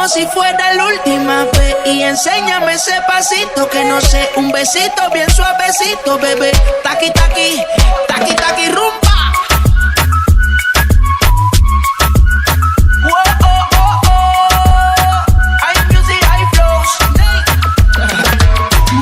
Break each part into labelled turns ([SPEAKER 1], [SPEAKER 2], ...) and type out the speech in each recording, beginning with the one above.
[SPEAKER 1] como si fuera la última vez y enséñame ese pasito que no sé, un besito bien suavecito, bebé. Taqui, taqui, taqui, taqui, rumba.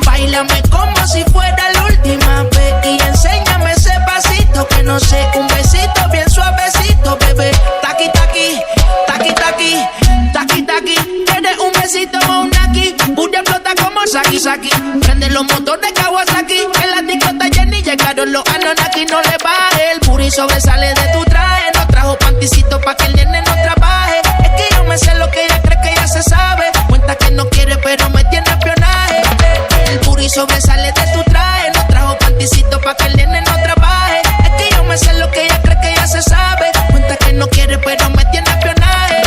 [SPEAKER 1] Báilame como si fuera la última vez y enséñame ese pasito que no sé, un besito bien suavecito, bebé. Taqui, taqui, taqui, taqui, taqui, taqui. ¿Quieres un besito o un aquí? Booty explota como Saki, Saki. Prende los motores Kawasaki. En la discota Jenny llegaron los Anunnaki. No le baje, el booty sobresale de tu traje. No trajo panticito pa' que el nene no trabaje. Es que yo me sé lo que ella cree que ya se sabe. Cuenta que no quiere pero me tiene espionaje. El booty sobresale de tu traje. No trajo panticito pa' que el nene no trabaje. Es que yo me sé lo que ella cree que ya se sabe. Cuenta que no quiere pero me tiene espionaje.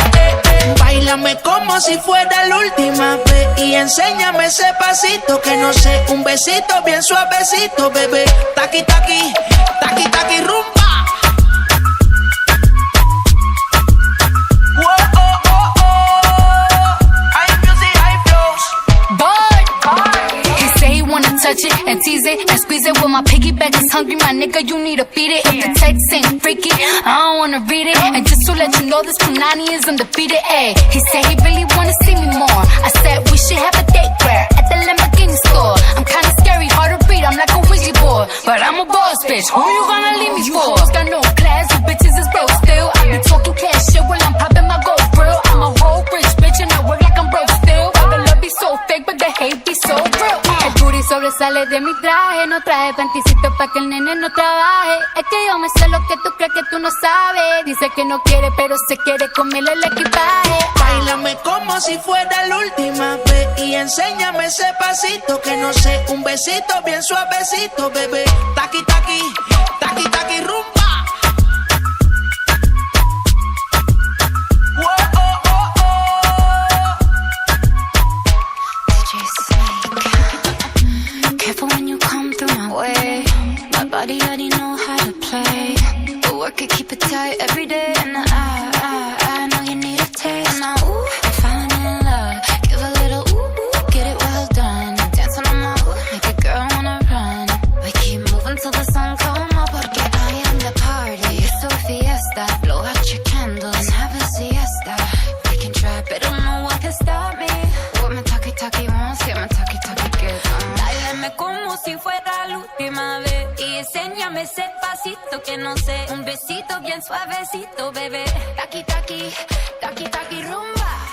[SPEAKER 1] Báilame como si fuera la última vez y enséñame ese pasito que no sé, un besito bien suavecito, bebé. Taqui, taqui, taqui, taqui, rumba.
[SPEAKER 2] Touch it and tease it and squeeze it. When my piggyback is hungry, my nigga, you need to feed it. If the text ain't freaky, I don't wanna read it. And just to let you know, this Punani is undefeated. Ayy, he said he really wanna see me more. I said we should have a date where at the Lamborghini store. I'm kinda scary, hard to read, I'm like a Ouija board, but I'm a boss bitch. Who you gonna leave me for? Got no class, you bitches is broke still. I be talking cash shit while I'm popping my gold grill. I'm a whole rich bitch and I work like I'm broke still. The love be so fake, but the hate be so real. Sobresale de mi traje, no traje panticito pa' que el nene no trabaje. Es que yo me sé lo que tú crees que tú no sabes. Dice que no quiere, pero se quiere comerle el equipaje.
[SPEAKER 1] Báilame como si fuera la última vez y enséñame ese pasito que no sé, un besito bien suavecito, bebé. Taqui, taqui, taqui, taqui, rumba.
[SPEAKER 2] Body already know how to play. But work it, keep it tight every day. And I know you need a taste. And now, ooh, I'm falling in love. Give a little ooh, get it well done. Dance on my ooh, make a girl wanna run. We keep moving till the sun come up. Porque I am the party. It's a fiesta. Blow out your candles and have a siesta. We can try, but no one can stop me. What my talkie wants, yeah, my talkie get on.
[SPEAKER 3] Báilame como si fuera la última vez y enséñame ese pasito que no sé, un besito bien suavecito, bebé. Taqui, taqui, taqui, taqui, rumba.